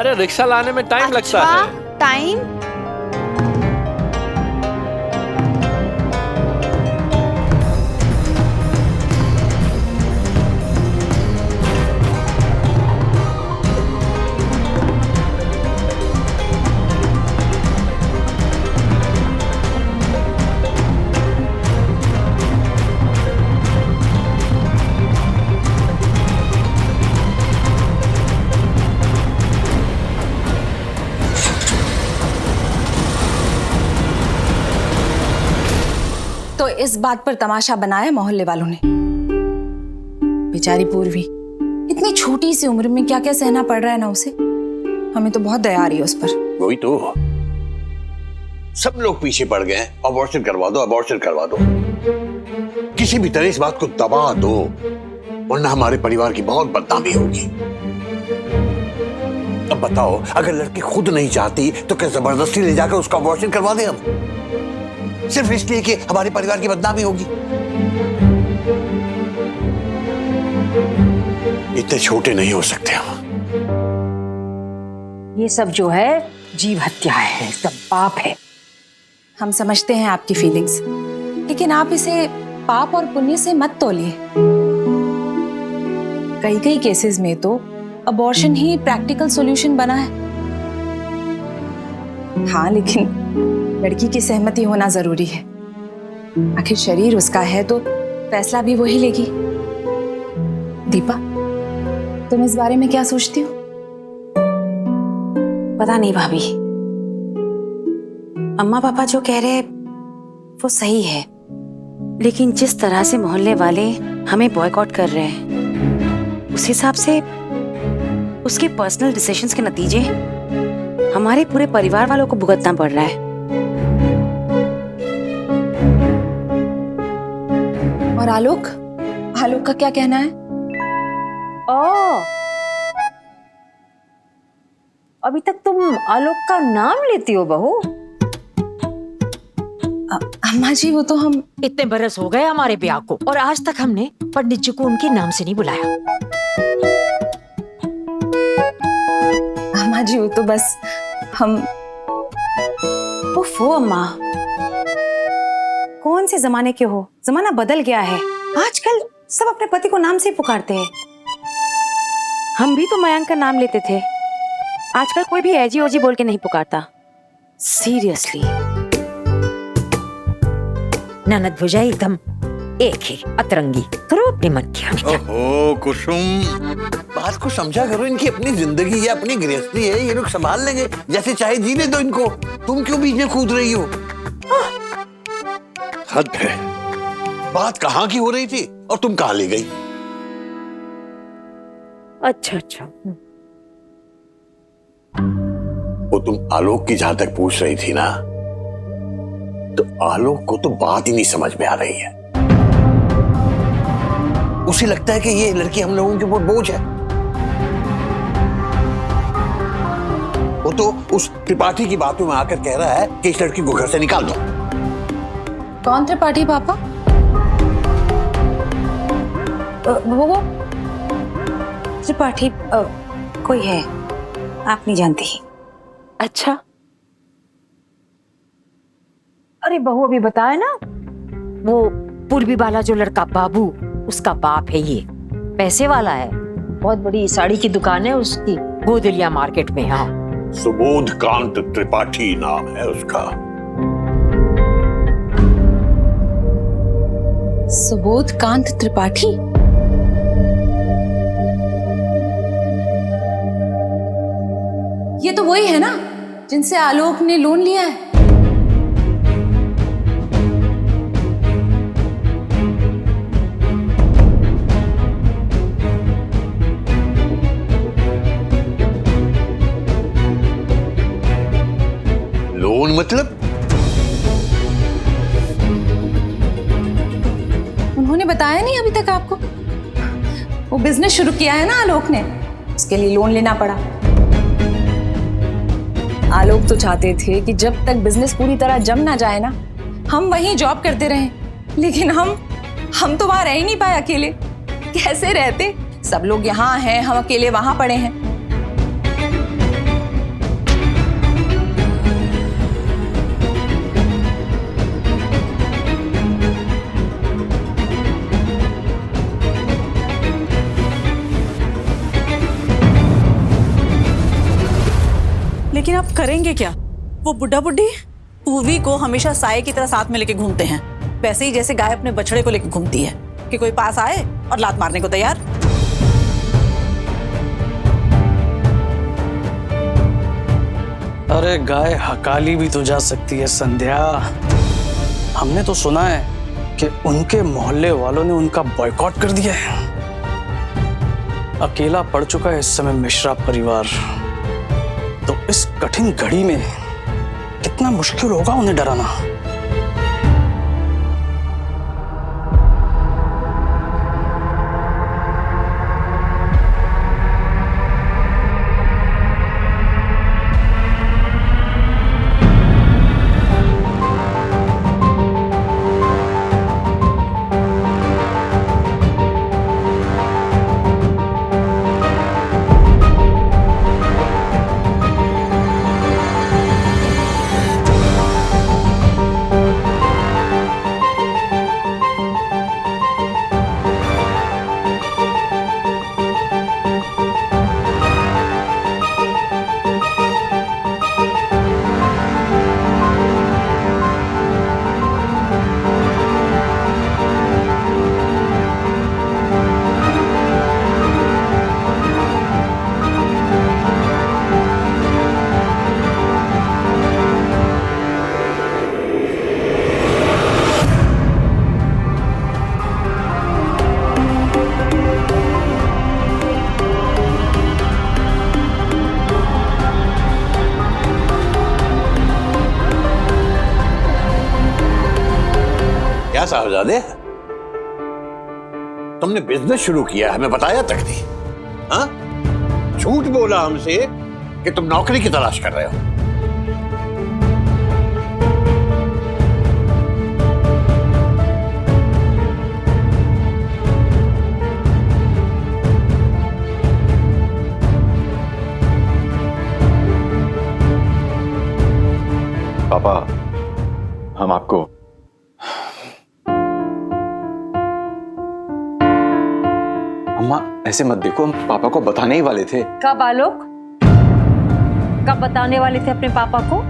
अरे रिक्शा लाने में टाइम लगता है। टाइम? तो इस बात पर तमाशा बनाया मोहल्ले वालों ने। बेचारी पूर्वी इतनी छोटी सी उम्र में क्या क्या सहना पड़ रहा है ना उसे। हमें तो बहुत दया आ रही है उस पर। वही तो, सब लोग पीछे पड़ गए हैं। अबॉर्शन करवा दो, अबॉर्शन करवा दो, किसी भी तरह इस बात को दबा दो, वरना हमारे परिवार की बहुत बदनामी होगी। अब बताओ, अगर लड़की खुद नहीं चाहती तो क्या जबरदस्ती ले जाकर उसका अबॉर्शन करवा दें हम, सिर्फ इसलिए कि हमारे परिवार की बदनामी होगी? इतने छोटे नहीं हो सकते हम। ये सब जो है जीव हत्या है, एकदम पाप है। हम समझते हैं आपकी फीलिंग्स, लेकिन आप इसे पाप और पुण्य से मत तौलिए। कई कई केसेस में तो अबॉर्शन ही प्रैक्टिकल सॉल्यूशन बना है। हाँ, लेकिन लड़की की सहमति होना जरूरी है। आखिर शरीर उसका है तो फैसला भी वही लेगी। दीपा, तुम इस बारे में क्या सोचती हो? पता नहीं भाभी, अम्मा पापा जो कह रहे वो सही है, लेकिन जिस तरह से मोहल्ले वाले हमें बॉयकॉट कर रहे हैं, उस हिसाब से उसके पर्सनल डिसीजंस के नतीजे हमारे पूरे परिवार वालों को भुगतना पड़ रहा है। और आलोक का क्या कहना है? ओह, अभी तक तुम आलोक का नाम लेती हो बहू? अम्मा जी, वो तो हम इतने बरस हो गए हमारे ब्याह को और आज तक हमने पंडित जी को उनके नाम से नहीं बुलाया। अम्मा जी, वो तो बस हम। ओफो अम्मा, कौन से जमाने के हो? जमाना बदल गया है, आजकल सब अपने पति को नाम से ही पुकारते हैं। हम भी तो मयंक का नाम लेते थे, आजकल कोई भी ऐजी ओजी बोल के नहीं पुकारता। सीरियसली। ननद भुजाई एकदम एक ही अतरंगी, करो अपने मन की। ओहो कुसुम, बात को समझा करो। इनकी अपनी जिंदगी है, अपनी गृहस्थी है, ये लोग संभाल लेंगे, जैसे चाहे जीने दो इनको। तुम क्यों बीच में कूद रही हो? हद है, बात कहाँ की हो रही थी और तुम कहाँ ले गई? अच्छा। वो तुम आलोक की जहां तक पूछ रही थी ना, तो आलोक को तो बात ही नहीं समझ में आ रही है। उसे लगता है कि ये लड़की हम लोगों के ऊपर बोझ है। वो तो उस त्रिपाठी की बातों में आकर कह रहा है कि इस लड़की को घर से निकाल दो। कौन त्रिपाठी पापा? वो त्रिपाठी कोई है, आप नहीं जानती? अच्छा, अरे बहू अभी बताया ना, वो पूर्वी वाला जो लड़का बाबू, उसका बाप है ये। पैसे वाला है, बहुत बड़ी साड़ी की दुकान है उसकी, गोदलिया मार्केट में। हाँ, सुबोध कांत त्रिपाठी नाम है उसका। सुबोध कांत त्रिपाठी? ये तो वही है ना जिनसे आलोक ने लोन लिया है। लोन मतलब? उन्होंने बताया नहीं अभी तक आपको? वो बिजनेस शुरू किया है ना आलोक ने, उसके लिए लोन लेना पड़ा। आलोक तो चाहते थे कि जब तक बिजनेस पूरी तरह जम ना जाए ना, हम वहीं जॉब करते रहें, लेकिन हम तो वहां रह ही नहीं पाए अकेले। कैसे रहते? सब लोग यहाँ हैं, हम अकेले वहां पड़े हैं। करेंगे क्या? वो बुढ़ा बुढ़ी पूर्वी को हमेशा साये की तरह साथ में लेके घूमते हैं, वैसे ही जैसे गाय अपने बछड़े को लेके घूमती है कि कोई पास आए और लात मारने को तैयार। अरे गाय हकाली भी तो जा सकती है संध्या। हमने तो सुना है कि उनके मोहल्ले वालों ने उनका बॉयकॉट कर दिया है। अकेला पड़ चुका है इस समय मिश्रा परिवार। तो इस कठिन घड़ी में कितना मुश्किल होगा उन्हें डराना। क्या साहबजादे, तुमने बिजनेस शुरू किया, हमें बताया तक नहीं? हाँ, झूठ बोला हमसे कि तुम नौकरी की तलाश कर रहे हो। पापा, हम आपको अम्मा ऐसे मत देखो, हम पापा को बताने ही वाले थे। कब आलोक? कब बताने वाले थे अपने पापा को?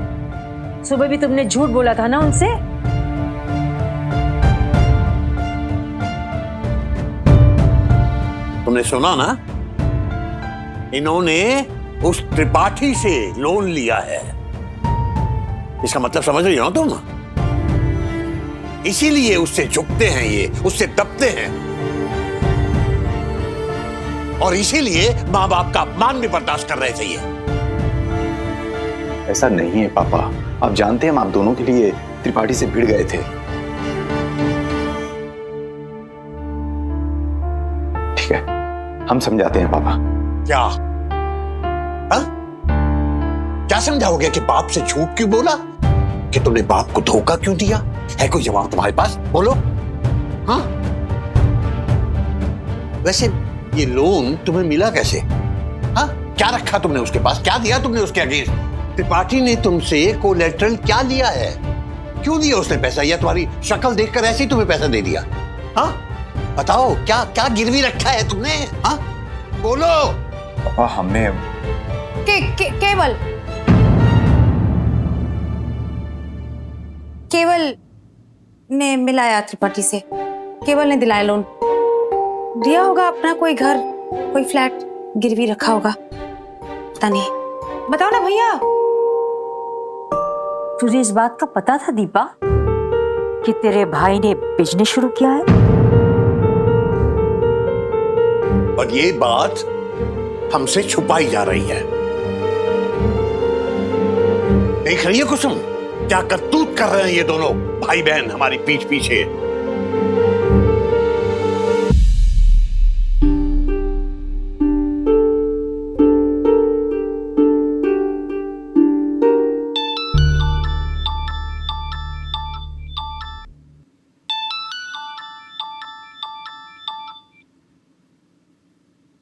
सुबह भी तुमने झूठ बोला था ना उनसे। तुमने सुना ना, इन्होंने उस त्रिपाठी से लोन लिया है। इसका मतलब समझ रही हो तुम? इसीलिए उससे झुकते हैं ये, उससे दबते हैं, और इसीलिए मां बाप का अपमान भी बर्दाश्त कर रहे थे ये। ऐसा नहीं है पापा, आप जानते हैं हम आप दोनों के लिए त्रिपाठी से भिड़ गए थे। ठीक है, हम समझाते हैं पापा। क्या? हा? क्या समझाओगे कि बाप से झूठ क्यों बोला? कि तुमने बाप को धोखा क्यों दिया? है कोई जवाब तुम्हारे पास? बोलो। हाँ, वैसे ये लोन तुम्हें मिला कैसे? हाँ, क्या रखा तुमने उसके पास? क्या दिया तुमने उसके अगेंस्ट? त्रिपाठी ने तुमसे कोलैटरल क्या लिया है? क्यों दिया उसने पैसा? या तुम्हारी शक्ल देखकर ऐसे ही तुम्हें पैसा दे दिया? हाँ, बताओ, क्या क्या गिरवी रखा है तुमने? हाँ, बोलो। पापा, हमने केवल ने मिलाया त्रिपाठी से, केवल ने दिलाया लोन, दिया होगा अपना कोई घर, कोई फ्लैट गिरवी रखा होगा, पता नहीं। बताओ ना भैया। तुझे इस बात का पता था दीपा कि तेरे भाई ने बिजनेस शुरू किया है? और ये बात हमसे छुपाई जा रही है। देख रही है कुसुम, क्या करतूत कर रहे हैं ये दोनों भाई बहन हमारी पीठ पीछे।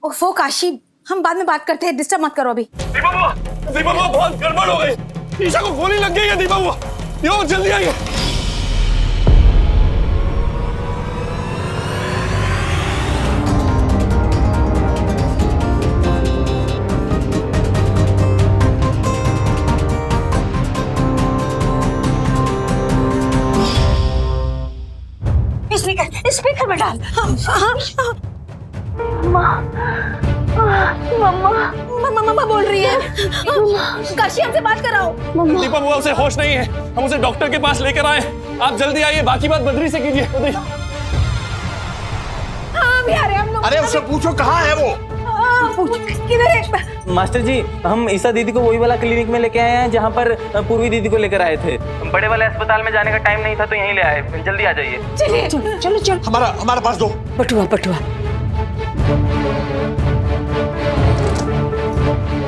ओफो काशी, हम बाद में बात करते हैं, डिस्टर्ब मत करो अभी। दीपा बुआ, बहुत गड़बड़ हो गई। ईशा को गोली लग गई है दीपा बुआ। यो जल्दी आइए। स्पीकर में डाल। मम्मा बोल रही है। काशी हमसे बात कराओ। दीपा बुआ, उसे होश नहीं है, हम उसे डॉक्टर के पास लेकर आए। आप जल्दी आइए, बाकी बात बद्री से कीजिए। हाँ, भी आ रहे हैं हम लोग। अरे उससे पूछो कहाँ है वो। किधर है? मास्टर जी, हम ईसा दीदी को वही वाला क्लिनिक में लेके आए हैं जहाँ पर पूर्वी दीदी को लेकर आए थे। बड़े वाले अस्पताल में जाने का टाइम नहीं था तो यहीं ले आए। जल्दी आ जाइए। चलिए चलो चलो। हमारा पास दो। पटुआ पटुआ।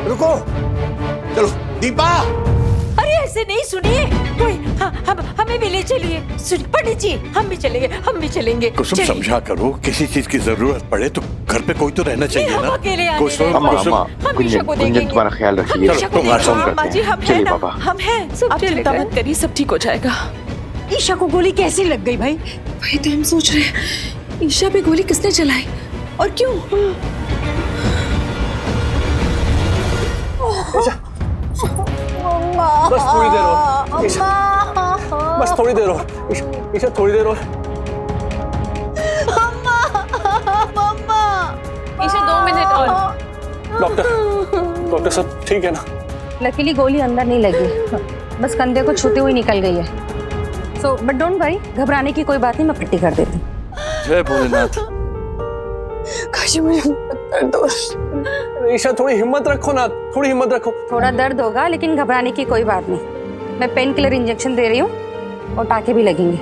रुको, चलो दीपा। अरे ऐसे नहीं, सुनिए कोई हमें भी ले चलिए। पंडित जी हम भी चलेंगे, हम भी चलेंगे। कुसुम समझा करो, किसी चीज की जरूरत पड़े तो घर पे कोई तो रहना चाहिए हम ना। अकेले आने कुसुम, दें। कुसुम। हम ईशा को देखेंगे। तुम्हारा ख्याल रखिए। ईशा को देखेंगे। चलिए पापा। हम हैं, आप चिंता मत करिए, सब ठीक हो जाएगा। ईशा को गोली कैसे लग गई भाई? वही तो हम सोच रहे हैं, ईशा पे गोली किसने चलाई और क्यों? बस थोड़ी देर और, बस थोड़ी देर और, ईशा थोड़ी देर और। ईशा 2 मिनट और। डॉक्टर साहब ठीक है ना? लकीली गोली अंदर नहीं लगी, बस कंधे को छूते हुए निकल गई है। सो बट डोंट वरी, घबराने की कोई बात नहीं, मैं पट्टी कर देती हूँ। जय भोलेनाथ। काशी मुझे दर्द हो रहा है। ईशा थोड़ी हिम्मत रखो ना, थोड़ी हिम्मत रखो। थोड़ा दर्द होगा लेकिन घबराने की कोई बात नहीं। मैं पेन किलर इंजेक्शन दे रही हूँ और टाके भी लगेंगे।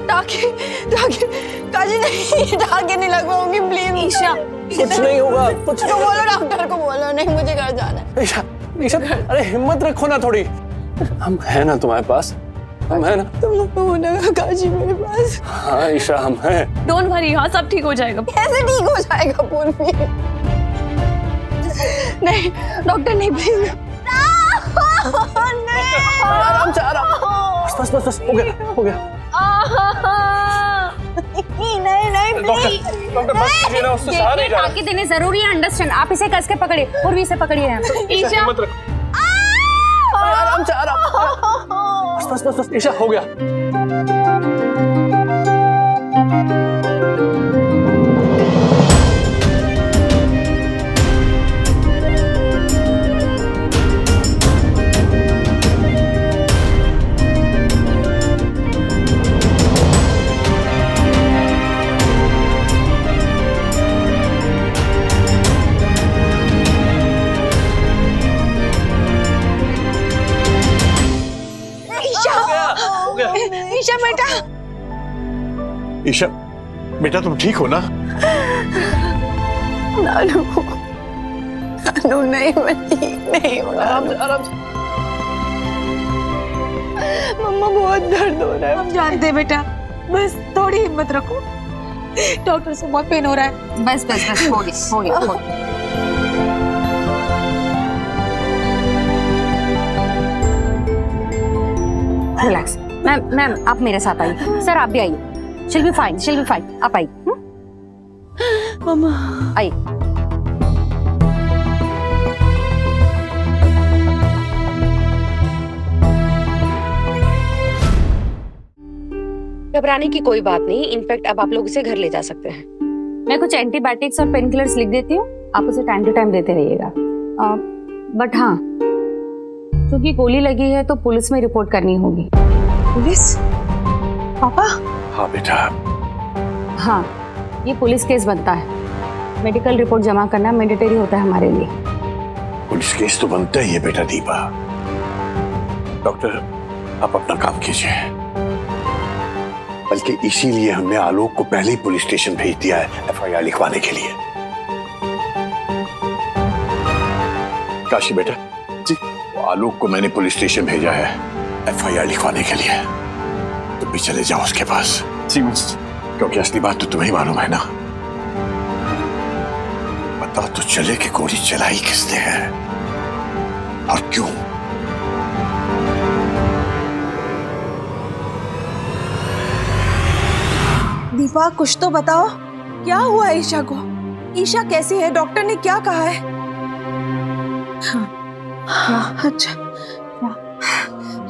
टाके टाके काशी नहीं, टाके नहीं लगवाऊंगी प्लीज। ईशा कुछ नहीं होगा, कुछ तो बोलो, डॉक्टर को बोलो। नहीं, मुझे घर जाना है। ईशा, ईशा अरे हिम्मत रखो ना थोड़ी। हम है ना तुम्हारे पास, हम है ना। तुम लोग को होना काशी मेरे पास। हाँ ईशा हम हैं। डोंट वरी, हाँ सब ठीक हो जाएगा। कैसे ठीक हो जाएगा पूर्वी? नहीं डॉक्टर नहीं, प्लीज। आराम से, आराम। बस बस बस, हो गया, हो गया। नहीं डॉक्टर बस कीजिए ना, उससे सहा नहीं जा रहा। टाके देने जरूरी है, अंडरस्टैंड। आप इसे कस के पकड़िए, पूर्वी से पकड़िए। ईशा हिम्मत रखो। आराम से, आराम। बस बस बस, ईशा हो गया। ईशा बेटा। ईशा बेटा, तुम ठीक हो ना? नानू, नानू नहीं, मैं ठीक नहीं हूँ। आराम से, आराम से। मम्मा बहुत दर्द हो रहा है। हम जानते हैं बेटा, बस थोड़ी हिम्मत रखो। डॉक्टर से बहुत पेन हो रहा है। बस बस बस, हो गया हो गया। रिलैक्स। मैम आप मेरे साथ आइए। सर आप भी आइए। she'll be fine, आप आइए। मम्मा आइए। घबराने की कोई बात नहीं, इनफैक्ट अब आप लोग उसे घर ले जा सकते हैं। मैं कुछ एंटीबायोटिक्स और पेन किलर्स लिख देती हूँ, आप उसे टाइम टू टाइम देते रहिएगा। बट हाँ, क्योंकि गोली लगी है तो पुलिस में रिपोर्ट करनी होगी। पुलिस? पापा? हाँ बेटा। हाँ, ये पुलिस केस बनता है। मेडिकल रिपोर्ट जमा करना मैंडेटरी होता है हमारे लिए। पुलिस केस तो बनता ही है बेटा दीपा। डॉक्टर, आप अपना काम कीजिए। बल्कि इसीलिए हमने आलोक को पहले ही पुलिस स्टेशन भेज दिया है FIR लिखवाने के लिए। काशी बेटा जी, आलोक को मैंने पुलिस स्टेशन भेजा है FIR लिखवाने के लिए। तुम भी चले जाओ उसके पास। जी क्योंकि असली बात तो तुम्हें ही मालूम है ना। पता तो चले कि गोली चलाई किसने है और क्यों। दीपा कुछ तो बताओ, क्या हुआ ईशा को? ईशा कैसी है? डॉक्टर ने क्या कहा है? हाँ, अच्छा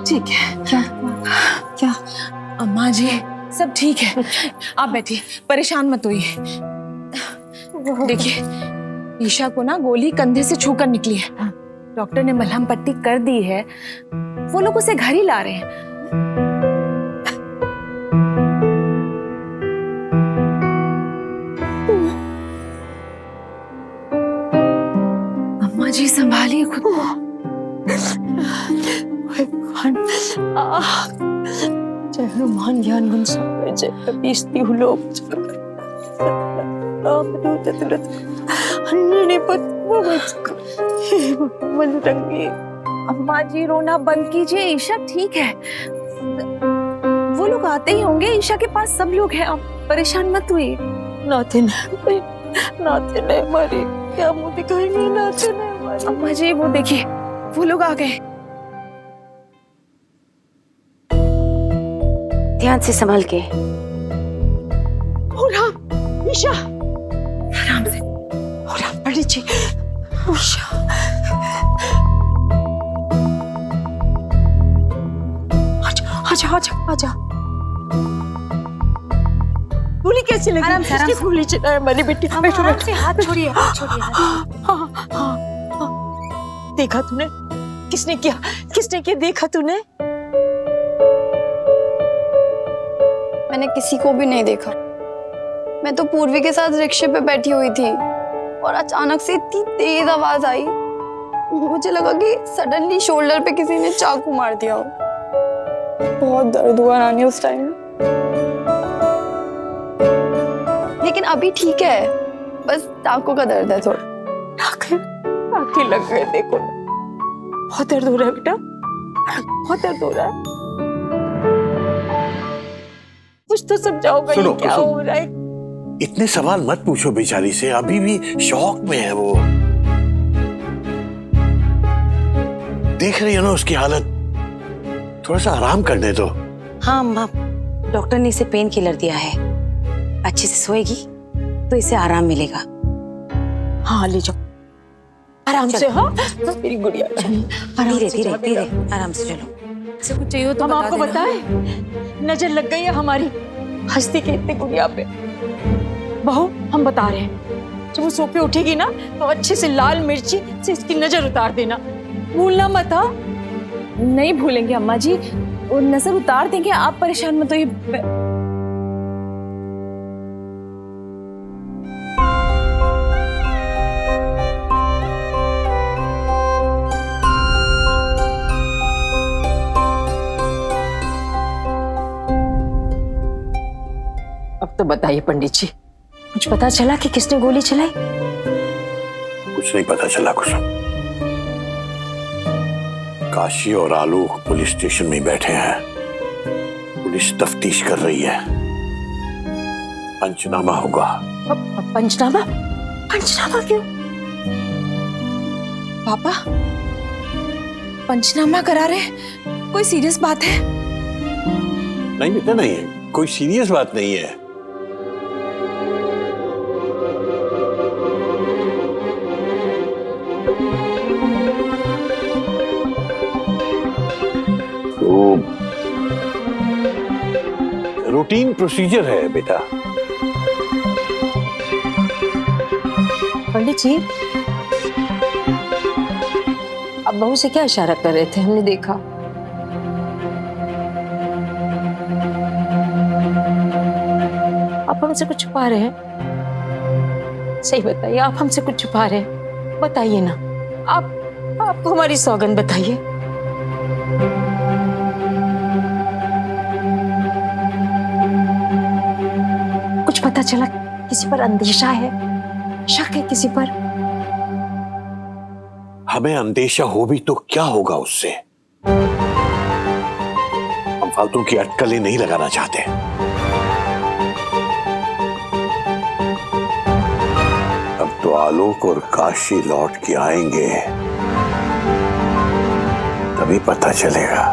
ठीक है। क्या? अम्मा जी सब ठीक है, आप बैठिए, परेशान मत होइए। देखिए, ईशा को ना गोली कंधे से छूकर निकली है। डॉक्टर ने मलहम पट्टी कर दी है, वो लोग उसे घर ही ला रहे हैं। अम्मा जी संभालिए खुद को। जय हनुमान ज्ञान गुण सागर जय कपीसती हूँ लोग अम्मा जी रोना बंद कीजिए, ईशा ठीक है। वो लोग आते ही होंगे, ईशा के पास सब लोग हैं, आप परेशान मत हुई। नाते नहीं हमारे क्या मुंह दिखाएंगे, नाते नहीं हमारे। अम्मा जी वो देखिए, वो लोग आ गए। ध्यान से संभाल के। ईशा आराम से। पंडित जी, ईशा आजा। गोली कैसी लगी? आराम से, आराम से। गोली चला है हमारी बेटी। आराम से, हाथ छोड़िए, हाथ छोड़िए। हाँ। देखा तूने? किसने किया देखा तूने? मैंने किसी को भी नहीं देखा। मैं तो पूर्वी के साथ रिक्शे पे बैठी हुई थी और अचानक से इतनी तेज आवाज आई, मुझे लगा कि सडनली शोल्डर पे किसी ने चाकू मार दिया हो। बहुत दर्द हुआ रानी उस टाइम, लेकिन अभी ठीक है, बस टांकों का दर्द है थोड़ा। टाँके लग गए, देखो बहुत दर्द हो रहा है बेटा, बहुत दर्द हो रहा है। कुछ तो समझाओगा, ये क्या हो रहा है? इतने सवाल मत पूछो बेचारी से, अभी भी शौक में है वो। देख रही है ना उसकी हालत, थोड़ा सा आराम करने दो। हाँ अम्मा, डॉक्टर ने इसे पेन किलर दिया है, अच्छे से सोएगी तो इसे आराम मिलेगा। हाँ ले जाओ आराम से। हाँ मेरी गुड़िया, धीरे धीरे धीरे आराम से चलो। से कुछ चाहिए तो हम आपको बताएं, नजर लग गई है हमारी हस्ती के इतने गुड़िया पे। बहू हम बता रहे हैं, जब वो सो पे उठेगी ना तो अच्छे से लाल मिर्ची से इसकी नजर उतार देना, भूलना मत। हाँ नहीं भूलेंगे अम्मा जी, वो नजर उतार देंगे, आप परेशान मत होइए। अब तो बताइए पंडित जी, कुछ पता चला कि किसने गोली चलाई? कुछ नहीं पता चला कुछ। काशी और आलोक पुलिस स्टेशन में बैठे हैं, पुलिस तफ्तीश कर रही है, पंचनामा होगा। पंचनामा? पंचनामा क्यों? पापा पंचनामा करा रहे हैं, कोई सीरियस बात है? नहीं बेटा नहीं, कोई सीरियस बात नहीं है। रूटीन प्रोसीजर है बेटा। पंडित जी अब बहू से क्या इशारा कर रहे थे, हमने देखा। आप हमसे कुछ छुपा रहे हैं? सही बताइए, आप हमसे कुछ छुपा रहे हैं? बताइए ना, आपको हमारी सौगंध बताइए। कुछ पता चला? किसी पर अंदेशा है, शक है किसी पर? हमें अंदेशा हो भी तो क्या होगा उससे? हम फालतू की अटकलें नहीं लगाना चाहते। अब तो आलोक और काशी लौट के आएंगे, तभी पता चलेगा।